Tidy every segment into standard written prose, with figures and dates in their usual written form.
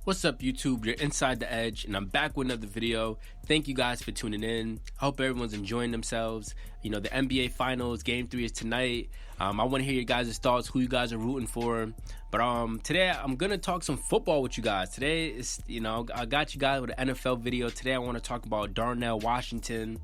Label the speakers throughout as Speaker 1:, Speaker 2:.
Speaker 1: What's up, YouTube? You're Inside the Edge, and I'm back with another video. Thank you guys for tuning in. I hope everyone's enjoying themselves. You know, the NBA Finals, Game 3 is tonight. I want to hear your guys' thoughts, who you guys are rooting for. But today, I'm going to talk some football with you guys. Today, I got you guys with an NFL video. Today, I want to talk about Darnell Washington.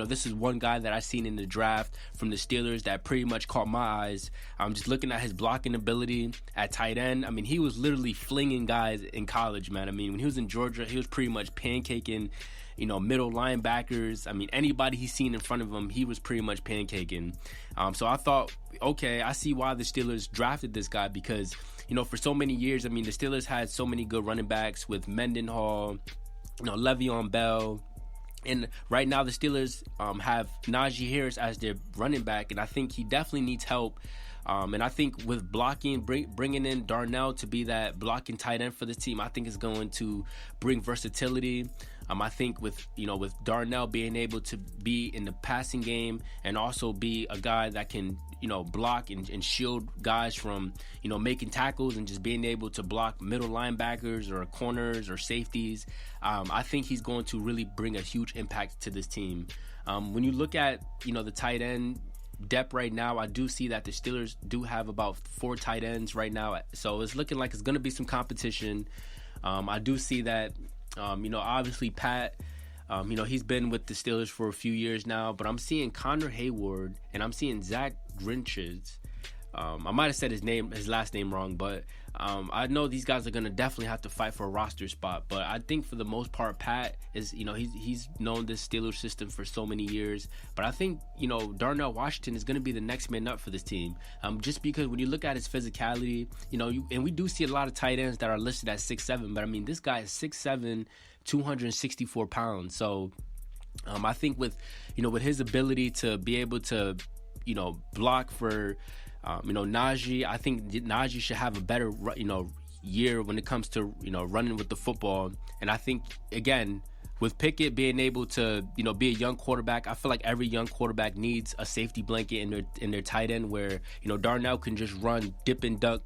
Speaker 1: This is one guy that I seen in the draft from the Steelers that pretty much caught my eyes. I'm just looking at his blocking ability at tight end. He was literally flinging guys in college, man. When he was in Georgia, he was pretty much pancaking, middle linebackers. Anybody he's seen in front of him, he was pretty much pancaking. So I thought, okay, I see why the Steelers drafted this guy because, for so many years, the Steelers had so many good running backs with Mendenhall, Le'Veon Bell. And right now the Steelers have Najee Harris as their running back, and I think he definitely needs help. And I think with blocking, bringing in Darnell to be that blocking tight end for this team, I think is going to bring versatility. I think with Darnell being able to be in the passing game and also be a guy that can block and shield guys from making tackles and just being able to block middle linebackers or corners or safeties, I think he's going to really bring a huge impact to this team. When you look at the tight end depth right now, I do see that the Steelers do have about 4 tight ends right now, so it's looking like it's going to be some competition. I do see that obviously Pat, he's been with the Steelers for a few years now, but I'm seeing Connor Heyward and I'm seeing Zach Gentry. I might have said his last name wrong, but I know these guys are going to definitely have to fight for a roster spot. But I think for the most part, Pat is, he's known this Steelers system for so many years. But I think, Darnell Washington is going to be the next man up for this team. Just because when you look at his physicality, and we do see a lot of tight ends that are listed at 6'7", but this guy is 6'7", 264 pounds. So I think with his ability to be able to, block for Najee, I think Najee should have a better, year when it comes to, running with the football. And I think, again, with Pickett being able to, be a young quarterback, I feel like every young quarterback needs a safety blanket in their tight end where, Darnell can just run, dip and duck,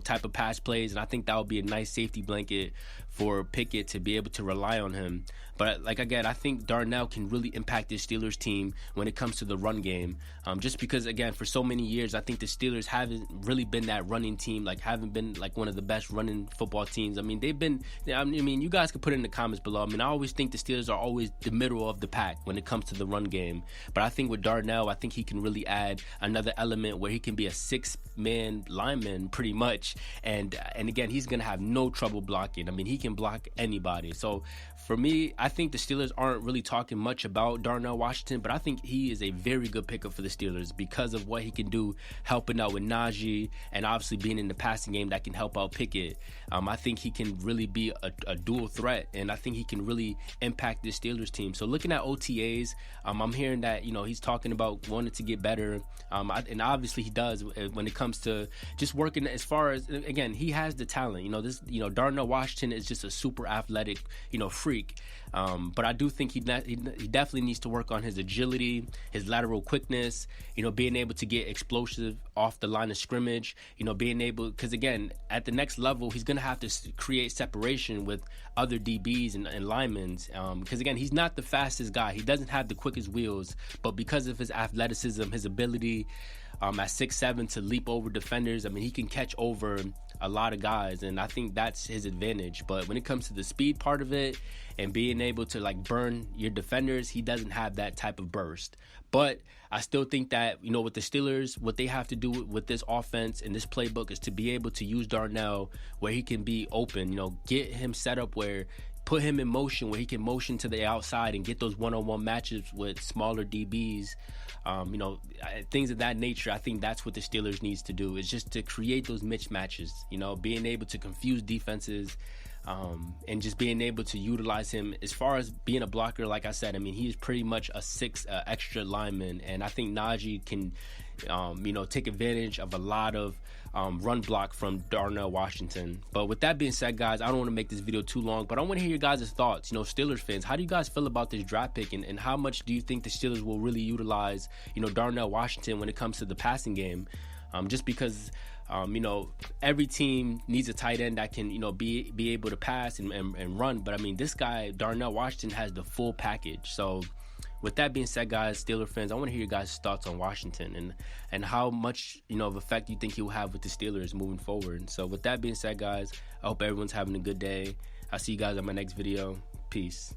Speaker 1: type of pass plays. And I think that would be a nice safety blanket for Pickett to be able to rely on him. But again, I think Darnell can really impact this Steelers team when it comes to the run game. Just because, again, for so many years, I think the Steelers haven't really been that running team, haven't been one of the best running football teams. They've been, you guys can put it in the comments below. I always think the Steelers are always the middle of the pack when it comes to the run game. But I think with Darnell, I think he can really add another element where he can be a 6-man lineman pretty much. And again, he's going to have no trouble blocking. He can block anybody. So for me, I think the Steelers aren't really talking much about Darnell Washington, but I think he is a very good pickup for the Steelers because of what he can do helping out with Najee and obviously being in the passing game that can help out Pickett. I think he can really be a dual threat, and I think he can really impact this Steelers team. So looking at OTAs, I'm hearing that, he's talking about wanting to get better, and obviously he does when it comes to just working as far as, again, he has the talent. Darnell Washington is just a super athletic, freak. But I do think he definitely needs to work on his agility, his lateral quickness, being able to get explosive off the line of scrimmage, being able, because again, at the next level, he's going to have to create separation with other DBs and linemen. Because again, he's not the fastest guy. He doesn't have the quickest wheels, but because of his athleticism, his ability at 6'7" to leap over defenders, he can catch over a lot of guys, and I think that's his advantage. But when it comes to the speed part of it and being able to burn your defenders, he doesn't have that type of burst. But I still think that, with the Steelers, what they have to do with this offense and this playbook is to be able to use Darnell where he can be open, get him set up where, put him in motion where he can motion to the outside and get those one-on-one matches with smaller DBs, things of that nature. I think that's what the Steelers needs to do, is just to create those mismatches, being able to confuse defenses, and just being able to utilize him as far as being a blocker. Like I said, he's pretty much a 6 extra lineman, and I think Najee can, take advantage of a lot of run block from Darnell Washington. But with that being said, guys, I don't want to make this video too long, but I want to hear your guys' thoughts. Steelers fans, how do you guys feel about this draft pick, and how much do you think the Steelers will really utilize, Darnell Washington when it comes to the passing game? Just because You know, every team needs a tight end that can, you know, be able to pass and run. But I mean, this guy, Darnell Washington, has the full package. So with that being said, guys, Steeler fans, I want to hear your guys' thoughts on Washington and how much, you know, of effect you think he will have with the Steelers moving forward. So with that being said, guys, I hope everyone's having a good day. I'll see you guys on my next video. Peace.